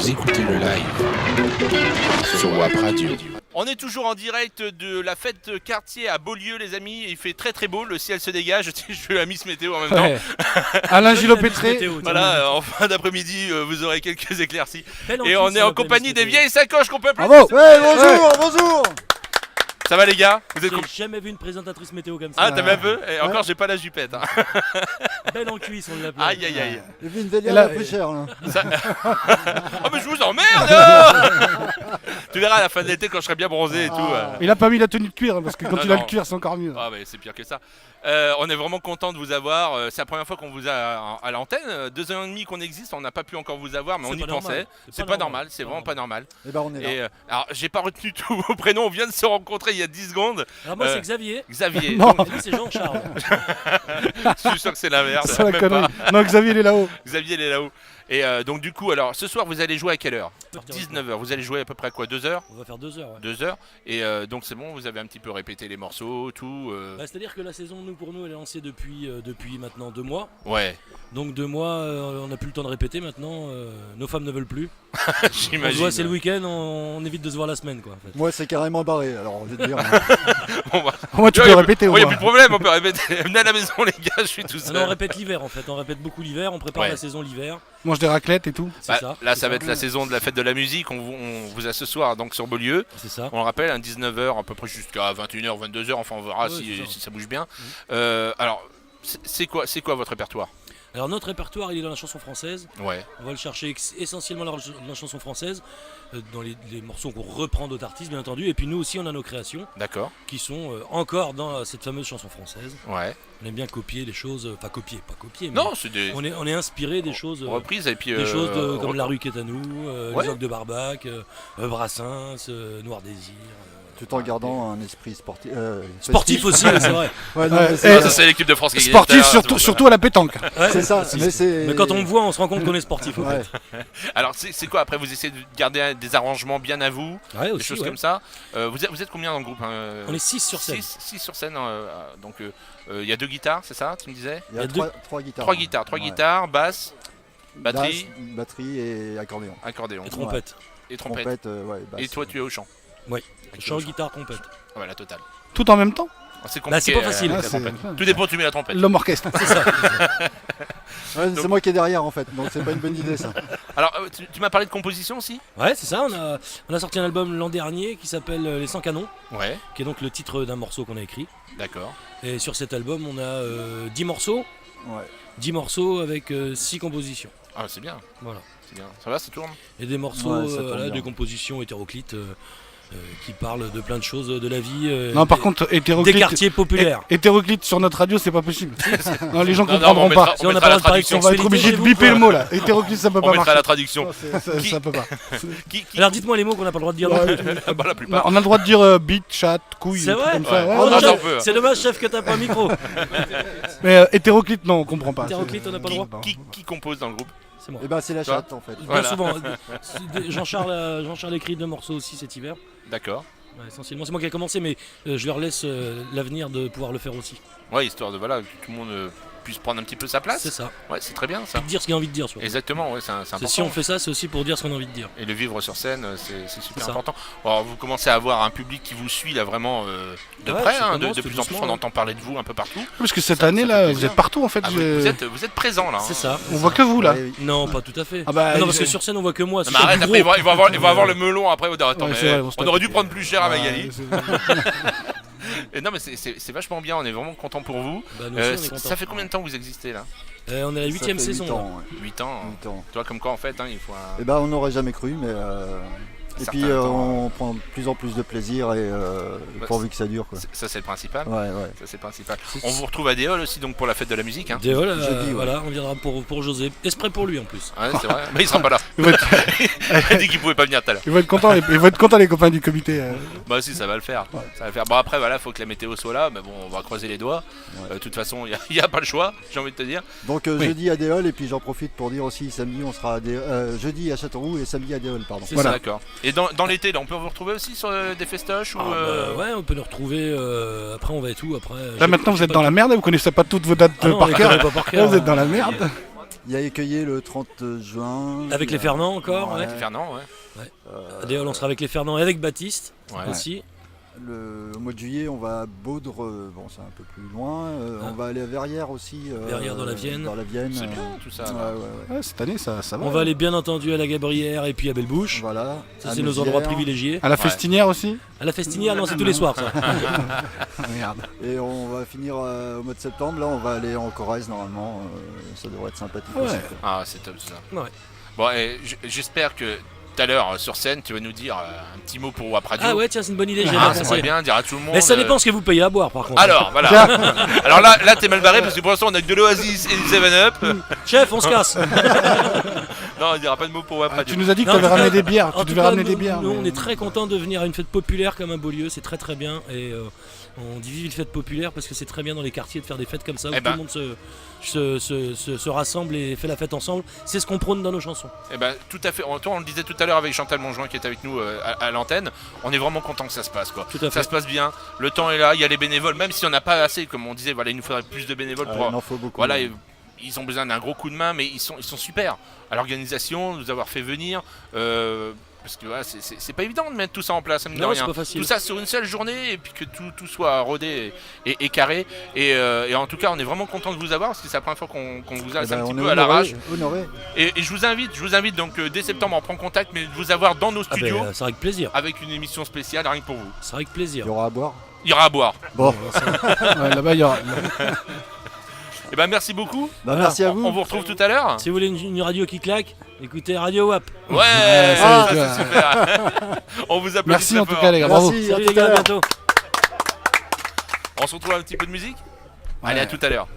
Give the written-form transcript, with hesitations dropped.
Vous écoutez le live sur WAP Radio. On est toujours en direct de la fête quartier à Beaulieu, les amis. Il fait très très beau, le ciel se dégage. Je fais la Miss Météo en même temps. Alain Gillot-Pétré. Voilà, en fin d'après-midi, vous aurez quelques éclaircies. Belle Et enquête, on est en compagnie des vieilles sacoches qu'on peut applaudir. Bravo. Ouais, bonjour, bonjour. Ça va les gars? Vous êtes J'ai jamais vu une présentatrice météo comme ça. Ah, t'as vu un peu? Et encore, j'ai pas la jupette. Hein. Belle en cuisse, on l'appelle. Aïe aïe aïe. Et puis une Vélia là, la plus chère là. Oh, mais je vous emmerde! Tu verras à la fin de l'été quand je serai bien bronzé et tout. Il a pas mis la tenue de cuir hein, parce que quand Non, il a non. le cuir c'est encore mieux. Ah, mais c'est pire que ça. On est vraiment content de vous avoir. C'est la première fois qu'on vous a à l'antenne. 2 ans et demi qu'on existe, on n'a pas pu encore vous avoir, mais C'est on y pas normal. pensait. C'est pas normal, c'est vraiment pas normal. Et ben on est là. Et alors, j'ai pas retenu tous vos prénoms, on vient de se rencontrer il y a 10 secondes. Alors moi c'est Xavier. Xavier, Non. donc, Et lui c'est Jean-Charles. je suis sûr que c'est l'inverse. C'est la même connerie. pas. Non, Xavier il est là-haut. Xavier, il est là-haut. Et donc, du coup, alors, ce soir, vous allez jouer à quelle heure? 19h. Vous allez jouer à peu près à quoi? 2 heures? On va faire 2 heures. Ouais. 2 heures. Et donc, c'est bon, vous avez un petit peu répété les morceaux, tout. Bah, c'est-à-dire que la saison pour nous elle est lancée depuis maintenant 2 mois. Ouais, Donc 2 mois on n'a plus le temps de répéter maintenant. Nos femmes ne veulent plus. On se j'imagine. voit c'est le week-end, on évite de se voir la semaine quoi. En fait. Moi c'est carrément barré, alors je vais te dire. Bon, bah, Moi tu ouais, peux y a répéter au ouais, y a moins. plus de problème, on peut répéter. Venez à la maison, les gars, je suis tout Ah non, on seul. répète l'hiver en fait, on répète beaucoup l'hiver, on prépare Ouais. la saison l'hiver. Mange des raclettes et tout. C'est Bah, ça. là, c'est ça va être la saison de la fête de la musique. On vous a ce soir donc sur Beaulieu. C'est ça. On le rappelle, un 19h, à peu près jusqu'à 21h, 22h. Enfin, on verra Ouais, si, c'est ça. si ça bouge bien. Alors, c'est quoi votre répertoire? Alors notre répertoire il est dans la chanson française. Ouais, On va le chercher essentiellement dans la chanson française, dans les morceaux qu'on reprend d'autres artistes bien entendu. Et puis nous aussi on a nos créations d'accord. qui sont encore dans cette fameuse chanson française. Ouais. On aime bien copier les choses, pas copier, mais Non, c'est des on est inspiré des choses, reprises et puis des choses comme re- La rue qui est à nous, Ouais. Les Orgues de Barbac, Brassens, Noir Désir. Tout en gardant un esprit sportif. Sportif aussi, ouais, c'est vrai. Ouais, non, Ouais, mais et- c'est Ah, ça c'est l'équipe de France qui a gagné Sportif tout à l'heure, surtout à la pétanque. Ouais, c'est ça. si, Mais c'est. mais quand on me voit, on se rend compte qu'on est sportif. En Ouais. fait. Alors c'est quoi après? Vous essayez de garder des arrangements bien à vous, Ouais, des aussi, choses ouais. comme ça. Vous êtes combien dans le groupe? On est 6 sur scène. 6 sur scène. Donc il y a 2 guitares, c'est ça? Tu me disais? Il y a il y a trois guitares. 3 guitares, 3 Ouais. guitares, basse, batterie, Basse, batterie et accordéon. accordéon Et trompette. et trompette. Trompette, ouais, basse. Et toi tu es au chant? Ouais. Avec Chant, le chant. guitare, trompette. Ah ouais, la totale. Tout en même temps. Ah, c'est Là, c'est compliqué, pas facile. la Ah, c'est- trompette. Tout dépend où tu mets la trompette. L'homme orchestre. C'est ça. Ouais, c'est moi qui est derrière en fait, donc c'est pas une bonne idée ça. Alors tu m'as parlé de composition aussi? Ouais, c'est ça. On a sorti un album l'an dernier qui s'appelle Les 100 canons, Ouais, qui est donc le titre d'un morceau qu'on a écrit. d'accord. Et sur cet album, on a 10 morceaux. Ouais. 10 morceaux avec 6 compositions. Ah c'est bien, Voilà. c'est bien. Ça va, ça tourne? Et des morceaux, Ouais, ça tourne bien. de compositions hétéroclites qui parlent de plein de choses de la vie. Non par des- contre des hétéroclite. quartiers populaires. Hétéroclite sur notre radio c'est pas possible. Non les gens Non, non, comprendront on mettra- pas. Si on n'a mettra pas la le droit de parler de traduction. On va être obligé de biper le mot là. Hétéroclite ça peut On pas mettra marcher. la traduction. Non, Qui- ça peut pas. Qui Alors dites-moi les mots qu'on n'a pas le droit de dire. Ouais, Bah, la plupart. on a le droit de dire bite, chat, couille. C'est des trucs vrai comme ça. Ouais. Ouais, Oh, ouais. Ah, chef, j'en peux. c'est dommage chef que t'as pas un micro. Mais hétéroclite non on comprend pas. Hétéroclite, on n'a pas le Qui, droit. qui compose dans le groupe? C'est moi. Et ben c'est la Toi chatte en fait. Bien Voilà. souvent. Jean-Charles écrit 2 morceaux aussi cet hiver. D'accord. Ouais, essentiellement, c'est moi qui ai commencé, mais je leur laisse l'avenir de pouvoir le faire aussi. Ouais, histoire de voilà que tout le monde puisse prendre un petit peu sa place. C'est ça. Ouais, c'est très bien ça. Dire ce qu'il a envie de dire. Surtout. Exactement, ouais, c'est important. Si on fait ça, c'est aussi pour dire ce qu'on a envie de dire. Et le vivre sur scène, c'est super C'est ça. important. Alors, vous commencez à avoir un public qui vous suit là vraiment de Ouais, près, ça hein, commence de tout plus en plus doucement, on ouais. entend parler de vous un peu partout. Parce que cette Ça année fait là plaisir. vous êtes partout en fait. Ah, vous êtes présent là. Hein. C'est ça. On voit que vous là. Ouais, oui. Non, pas tout à fait. Ah bah, non, parce j'ai- que sur scène, on voit que moi. Non, c'est mais sur arrête, du après gros. ils vont avoir le melon après. Attends, Ouais, mais c'est vrai, on se on tape. aurait dû prendre plus cher à Magali. Ouais, c'est- Et non mais c'est vachement bien, on est vraiment content pour vous. Bah, nous aussi, on est Ça contents. fait combien de temps que vous existez là? On est à la Ça 8ème fait saison. 8 là. ans, ouais. 8 ans. 8 ans. Toi comme quoi en fait, hein, il faut un... Et ben on n'aurait jamais cru, mais et Certain puis temps, on prend de plus en plus de plaisir et Bah, pourvu que ça dure quoi. Ça c'est le principal. Ouais ouais. Ça c'est le principal. On vous retrouve à Déol aussi donc pour la fête de la musique. Hein. Déol, Jeudi, ouais. voilà, on viendra pour José. Esprit pour lui en plus. Ouais, c'est vrai. Mais il sera pas là. Ils vont être- Il a dit qu'il pouvait pas venir tout à l'heure. ils vont être contents les copains du comité. Bah si, ça va le faire. Ça va le faire. Bon après voilà, faut que la météo soit là. Mais bon, on va croiser les doigts. Ouais. De toute façon, il y a pas le choix. J'ai envie de te dire. Donc Oui. jeudi à Déol et puis j'en profite pour dire aussi samedi on sera à jeudi à Châteauroux et samedi à Déol pardon. C'est Ça, Voilà. d'accord. Et dans l'été, là, on peut vous retrouver aussi sur des festoches ou Ah, bah, ouais, on peut nous retrouver. Après, on va et tout. Après. Là maintenant vous êtes dans la merde, vous connaissez pas toutes vos dates Ah non, on par les cœur. connaît pas par cœur. Là, vous êtes dans la merde. Il y a Écueillé le 30 juin. Avec les Fernand encore, ouais. Fernand, ouais. D'ailleurs, on sera avec les Fernand et avec Baptiste Ouais. aussi. Au mois de juillet, on va à Baudre, bon c'est un peu plus loin. On va aller à Verrières aussi. Verrières dans la Vienne. Dans la Vienne. C'est bien tout ça. Ouais, cette année, ça va. On va aller bien entendu à la Gabrière et puis à Belle-Bouche. Voilà. Ça, à c'est nos Mézières. endroits privilégiés. À la festinière aussi. À la Festinière, non, c'est tous les soirs, ça. Ah, merde. Et on va finir au mois de septembre. Là, on va aller en Corrèze normalement. Ça devrait être sympathique Ouais. aussi. Ah, c'est top ça. Ouais. Bon, et j'espère que tout à l'heure sur scène, tu vas nous dire un petit mot pour WAP Radio. Ah ouais, tiens, c'est une bonne idée, j'ai Ah, pas ça pensé. serait bien, dire à tout le monde. Mais ça dépend ce que vous payez à boire, par contre. Alors, voilà. Alors là, t'es mal barré parce que pour l'instant, on a que de l'Oasis et du 7-Up. Chef, on se casse. Non, il n'y aura pas de mot pour WAP Ah, Radio. tu nous as dit que Non, tu avais en tout ramené cas- des bières. En Tu tout devais cas, ramener des bières. nous, mais- on est très contents de venir à une fête populaire comme un Beaulieu, c'est très très bien. Et on dit vive une fête populaire parce que c'est très bien dans les quartiers de faire des fêtes comme ça où Eh ben. tout le monde se rassemble et fait la fête ensemble. C'est ce qu'on prône dans nos chansons. Eh ben, tout à fait. On le disait tout à l'heure avec Chantal Monjoint qui est avec nous à l'antenne. On est vraiment content que ça se passe, quoi. Tout à Ça fait. se passe bien. Le temps est là. Il y a les bénévoles, même si on n'a pas assez, comme on disait. Voilà, il nous faudrait plus de bénévoles pour. Il en faut beaucoup. Voilà, ils ont besoin d'un gros coup de main, mais ils sont super à l'organisation, nous avoir fait venir. Parce que voilà, c'est pas évident de mettre tout ça en place, mine de Non, rien. c'est pas facile. Tout ça sur une seule journée et puis que tout soit rodé et carré. Et en tout cas, on est vraiment content de vous avoir parce que c'est la première fois qu'on vous a. Eh C'est ben, un petit on peu est à l'arrache. honoré. Et je vous invite donc dès septembre on prend contact, mais de vous avoir dans nos Ah ben, studios ça sera avec plaisir. avec une émission spéciale rien que pour vous. Ça sera avec Il plaisir. y aura à boire. Il y aura à boire. Bon, Ouais, là-bas, il y aura. Et ben merci beaucoup. bah, merci à On vous. vous retrouve tout à l'heure. Si vous voulez une radio qui claque, écoutez Radio WAP. Ouais, ça, ça, tu c'est super. On vous applaudit Merci très en tout fort. cas, les gars. Bravo. Merci, à Salut tout les gars, à à l'heure. bientôt. On se retrouve un petit peu de musique. Allez, Ouais. à tout à l'heure.